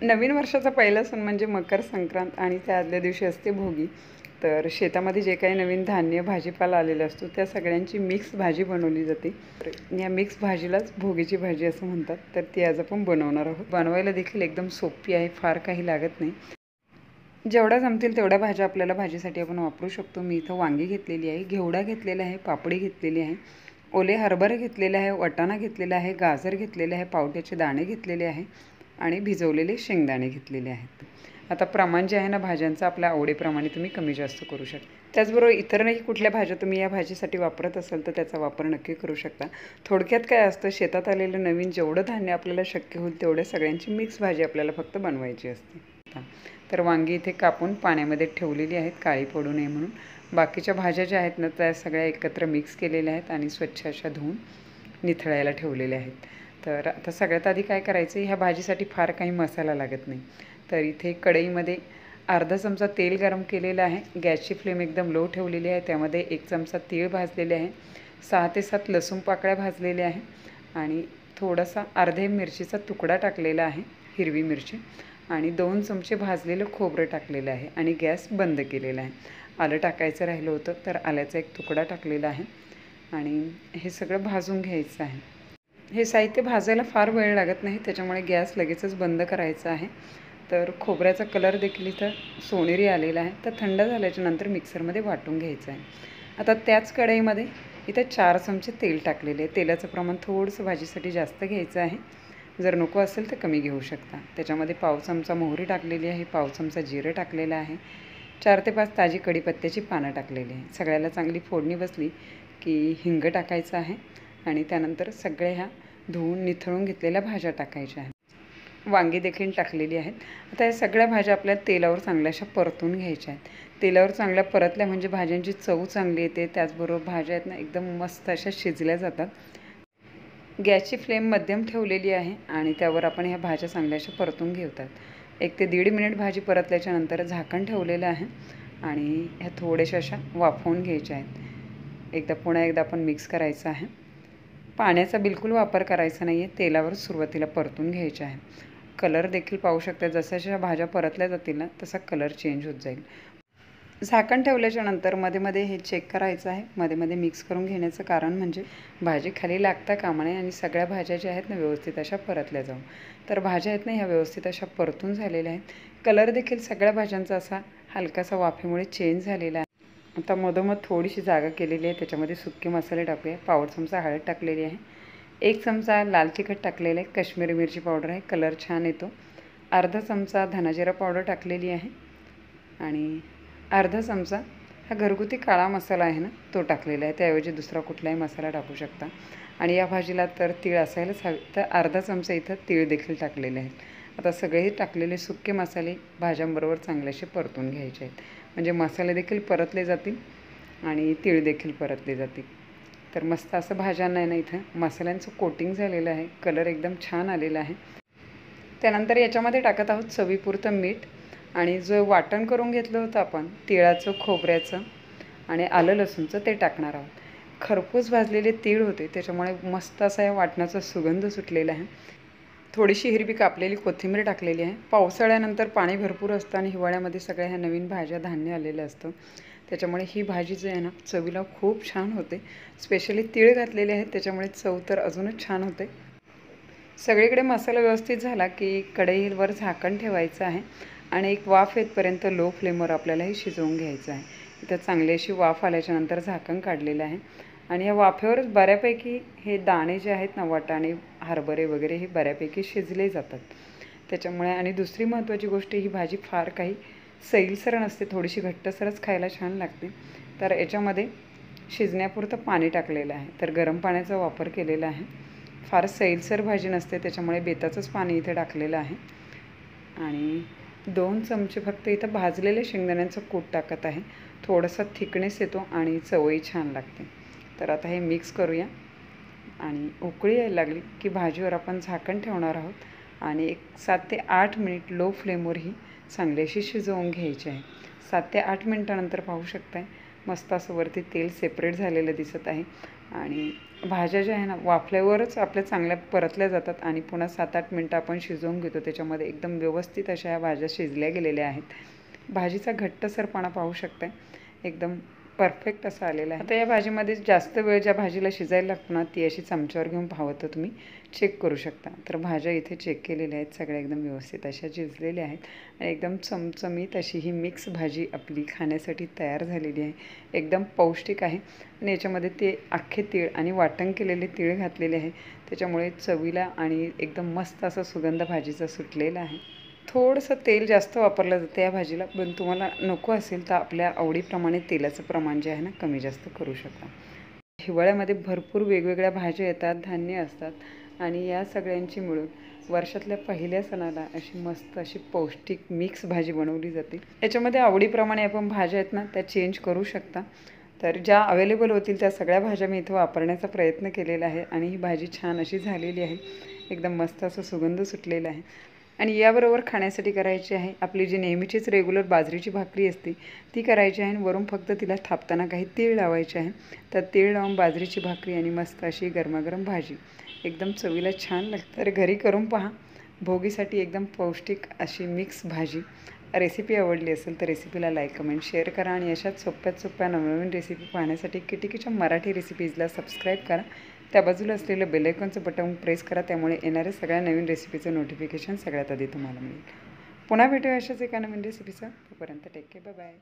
नवीन वर्षाचा पहिला सण म्हणजे मकर संक्रांत आणि त्या आदल्या दिवशी असते भोगी. तर शेतामध्ये जे काही नवीन धान्य भाजीपाला आलेला असतो त्या सगळ्यांची मिक्स भाजी बनवली जाते. या मिक्स भाजीलाच भोगीची भाजी असं म्हणतात. तर ती आज आपण बनवणार आहोत. बनवायला देखील एकदम सोपी आहे, फार काही लागत नाही. जेवढ्या जमतील तेवढ्या भाज्या आपल्याला भाजीसाठी आपण वापरू शकतो. मी इथं वांगी घेतलेली आहे, घेवडा घेतलेला आहे, पापडी घेतलेली आहे, ओले हरभरे घेतलेले आहे, वाटाणा घेतलेला आहे, गाजर घेतलेले आहे, पावट्याचे दाणे घेतलेले आहे आणि भिजवलेले शेंगदाणे घेतलेले आहेत. आता प्रमाण जे आहे ना भाज्यांचं आपल्या आवडीप्रमाणे तुम्ही कमी जास्त करू शकता. त्याचबरोबर इतरही कुठल्या भाज्या तुम्ही या भाजीसाठी वापरत असाल तर त्याचा वापर नक्की करू शकता. थोडक्यात काय असतं, शेतात आलेलं नवीन जेवढं धान्य आपल्याला शक्य होईल तेवढ्या सगळ्यांची मिक्स भाजी आपल्याला फक्त बनवायची असते. तर वांगी इथे कापून पाण्यामध्ये ठेवलेली आहेत काळी पडू नये म्हणून. बाकीच्या भाज्या ज्या आहेत ना त्या सगळ्या एकत्र मिक्स केलेल्या आहेत आणि स्वच्छ अशा धुवून निथळायला ठेवलेल्या आहेत. तर आता सगळ्यात आधी काय करायचं, ह्या भाजीसाठी फार काही मसाला लागत नाही. तर इथे कढईमध्ये अर्धा चमचा तेल गरम केलेलं आहे. गॅसची फ्लेम एकदम लो ठेवलेली आहे. त्यामध्ये 1 चमचा तीळ भाजलेले आहे, 6 ते 7 लसूण पाकळ्या भाजलेल्या आहे आणि थोडासा अर्धे मिरचीचा तुकडा टाकलेला आहे, हिरवी मिरची, आणि 2 चमचे भाजलेलं खोबरं टाकलेलं आहे आणि गॅस बंद केलेला आहे. आलं टाकायचं राहिलं होतं तर आल्याचा 1 तुकडा टाकलेला आहे आणि हे सगळं भाजून घ्यायचं आहे. हे साहित्य भाजायला फार वेळ लागत नाही, त्याच्यामुळे गॅस लगेचच बंद करायचा आहे. तर खोबऱ्याचा कलर देखील इथं सोनेरी आलेला आहे. तर थंड झाल्याच्या नंतर मिक्सरमध्ये वाटून घ्यायचं आहे. आता त्याच कढईमध्ये इथं 4 चमचे तेल टाकलेले आहे. तेलाचं प्रमाण थोडंसं भाजीसाठी जास्त घ्यायचं आहे. जर नको असेल तर कमी घेऊ शकता. त्याच्यामध्ये पाव चमचा मोहरी टाकलेली आहे, पाव चमचा जिरं टाकलेलं आहे, 4 ते 5 ताजी कढीपत्त्याची पानं टाकलेली आहे. सगळ्याला चांगली फोडणी बसली की हिंग टाकायचं आहे आणि त्यानंतर सगळ्या ह्या धुवून निथळून घेतलेल्या भाज्या टाकायच्या आहेत. वांगी देखील टाकलेली आहेत. आता या सगळ्या भाज्या आपल्याला तेलावर चांगल्याशा परतून घ्यायच्या आहेत. तेलावर चांगल्या परतल्या म्हणजे भाज्यांची चव चांगली येते. त्याचबरोबर भाज्या आहेत ना एकदम मस्त अशा शिजल्या जातात. गॅसची फ्लेम मध्यम ठेवलेली आहे आणि त्यावर आपण ह्या भाज्या चांगल्याशा परतून घेतात. 1 ते 1.5 मिनिट भाजी परतल्याच्या नंतर झाकण ठेवलेलं आहे आणि ह्या थोड्याशा अशा वाफवून घ्यायच्या आहेत. पुन्हा एकदा आपण मिक्स करायचं आहे. पाण्याचा बिलकुल वापर करायचा नाही आहे, तेलावर सुरुवातीला परतून घ्यायच्या आहे. कलर देखील पाहू शकता, जशा भाज्या परतल्या जातील ना तसा कलर चेंज होत जाईल. झाकण ठेवल्याच्या नंतर मध्ये मध्ये हे चेक करायचं आहे. मध्ये मध्ये मिक्स करून घेण्याचं कारण म्हणजे भाजी खाली लागता कामा नये आणि सगळ्या भाज्या ज्या आहेत ना व्यवस्थित अशा परतल्या जाऊ. तर भाज्या आहेत ना ह्या व्यवस्थित अशा परतून झालेल्या आहेत. कलर देखील सगळ्या भाज्यांचा असा हलकासा वाफेमुळे चेंज झालेला आहे. आता मधोमध थोडीशी जागा केलेली आहे, त्याच्यामध्ये सुके मसाले टाकूया. पाव चमचा हळद टाकलेली आहे, 1 चमचा लाल तिखट टाकलेलं आहे, काश्मीरी मिरची पावडर आहे, कलर छान येतो. अर्धा चमचा धनाजिरा पावडर टाकलेली आहे आणि अर्धा चमचा हा घरगुती काळा मसाला आहे ना तो टाकलेला आहे. त्याऐवजी दुसरा कुठलाही मसाला टाकू शकता. आणि या भाजीला तर तीळ असायलाच हवे, तर अर्धा चमचा इथं तीळ देखील टाकलेले आहेत. आता सगळे टाकलेले सुके मसाले भाज्यांबरोबर चांगलेसे परतून घ्यायचे आहेत, म्हणजे मसाले देखील परतले जातील आणि तीळ देखील परतले जातील. तर मस्त असं भाज्यांना आहे ना इथं मसाल्यांचं कोटिंग झालेलं आहे, कलर एकदम छान आलेला आहे. त्यानंतर याच्यामध्ये टाकत आहोत चवीपुरतं मीठ आणि जो वाटण करून घेतलं होतं आपण तिळाचं, खोबऱ्याचं आणि आलं लसूणचं ते टाकणार आहोत. खरपूस भाजलेले तीळ होते त्याच्यामुळे मस्त असा या वाटणाचा सुगंध सुटलेला आहे. थोडीशी हिरवी कापलेली कोथिंबीर टाकलेली आहे. पावसाळ्यानंतर पाणी भरपूर असतं आणि हिवाळ्यामध्ये सगळ्या ह्या नवीन भाज्या धान्य आलेलं असतं, त्याच्यामुळे ही भाजी जी आहे ना चवीला खूप छान होते. स्पेशली तीळ घातलेले आहेत त्याच्यामुळे चव तर अजूनच छान होते. सगळीकडे मसाला व्यवस्थित झाला की कढईवर झाकण ठेवायचं आहे आणि एक वाफ येतपर्यंत लो फ्लेमवर आपल्याला हे शिजवून घ्यायचं आहे. इथं चांगली अशी वाफ आल्याच्यानंतर झाकण काढलेलं आहे आणि या वाफेवरच बऱ्यापैकी हे दाणे जे आहेत ना वाटाणे, हरभरे वगैरे हे बऱ्यापैकी शिजले जातात. त्याच्यामुळे आणि दुसरी महत्त्वाची गोष्ट, ही भाजी फार काही सैलसर नसते, थोडीशी घट्टसरच खायला छान लागते. तर याच्यामध्ये शिजण्यापुरतं पाणी टाकलेलं आहे, तर गरम पाण्याचा वापर केलेला आहे. फार सैलसर भाजी नसते त्याच्यामुळे बेताचंच पाणी इथे टाकलेलं आहे आणि 2 चमचे फक्त इथं भाजलेले शेंगदाण्यांचं कूट टाकत आहे. थोडासा थिकनेस येतो आणि चवही छान लागते. तर आता हे मिक्स करूया आणि उकळी यायला लागली की भाजीवर आपण झाकण ठेवणार आहोत आणि 7 ते 8 मिनिट लो फ्लेमवर ही चांगलीशी शिजवून घ्यायची आहे. 7 ते 8 मिनिटानंतर पाहू शकताय मस्त असं वरती तेल सेपरेट झालेलं दिसत आहे आणि भाज्या ज्या आहे ना वाफल्यावरच आपल्या चांगल्या परतल्या जातात आणि पुन्हा 7-8 मिनटं आपण शिजवून घेतो. त्याच्यामध्ये एकदम व्यवस्थित अशा ह्या भाज्या शिजल्या गेलेल्या आहेत. भाजीचा घट्टसरपणा पाहू शकताय, एकदम परफेक्ट असा आलेला आहे. आता या भाजीमध्ये जास्त वेळ ज्या भाजीला शिजायला लागतो ना ती अशी चमच्यावर घेऊन पाहावं तर तुम्ही चेक करू शकता. तर भाज्या इथे चेक केलेल्या आहेत, सगळ्या एकदम व्यवस्थित अशा शिजलेल्या आहेत आणि एकदम चमचमीत अशी ही मिक्स भाजी आपली खाण्यासाठी तयार झालेली आहे. एकदम पौष्टिक आहे आणि याच्यामध्ये ते अख्खे तीळ आणि वाटण केलेले तीळ घातलेले आहे, त्याच्यामुळे चवीला आणि एकदम मस्त असा सुगंध भाजीचा सुटलेला आहे. थोडंसं तेल जास्त वापरलं जातं या भाजीला, पण तुम्हाला नको असेल तर आपल्या आवडीप्रमाणे तेलाचं प्रमाण जे आहे ना कमी जास्त करू शकता. हिवाळ्यामध्ये भरपूर वेगवेगळ्या भाज्या येतात, धान्य असतात आणि या सगळ्यांची मिळून वर्षातल्या पहिल्या सणाला अशी मस्त अशी पौष्टिक मिक्स भाजी बनवली जाते. याच्यामध्ये आवडीप्रमाणे आपण भाज्या आहेत ना त्या चेंज करू शकता. तर ज्या अवेलेबल होतील त्या सगळ्या भाज्या मी इथं वापरण्याचा प्रयत्न केलेला आहे आणि ही भाजी छान अशी झालेली आहे. एकदम मस्त असा सुगंध सुटलेला आहे आणि याबरोबर खाण्यासाठी करायची आहे आपली जी नेहमीचीच रेग्युलर बाजरीची भाकरी असते ती करायची आहे आणि वरून फक्त तिला थापताना काही तीळ लावायचे आहे. तर तीळ लावून बाजरीची भाकरी आणि मस्त अशी गरमागरम भाजी एकदम चवीला छान लागते. तर घरी करून पहा, भोगीसाठी एकदम पौष्टिक अशी मिक्स भाजी. रेसिपी आवडली असेल तर रेसिपीला लाईक, कमेंट, शेअर करा आणि अशाच सोप्या नवनवीन रेसिपी पाहण्यासाठी किटिकीच्या मराठी रेसिपीजला सबस्क्राईब करा. त्या बाजूला असलेलं बेल आयकॉनचं बटन प्रेस करा, त्यामुळे येणाऱ्या सगळ्या नवीन रेसिपीचं नोटिफिकेशन सगळ्यात आधी तुम्हाला मिळेल. पुन्हा भेटूया अशाच एका नवीन रेसिपीचं. तोपर्यंत टेक केअर, बाय बाय.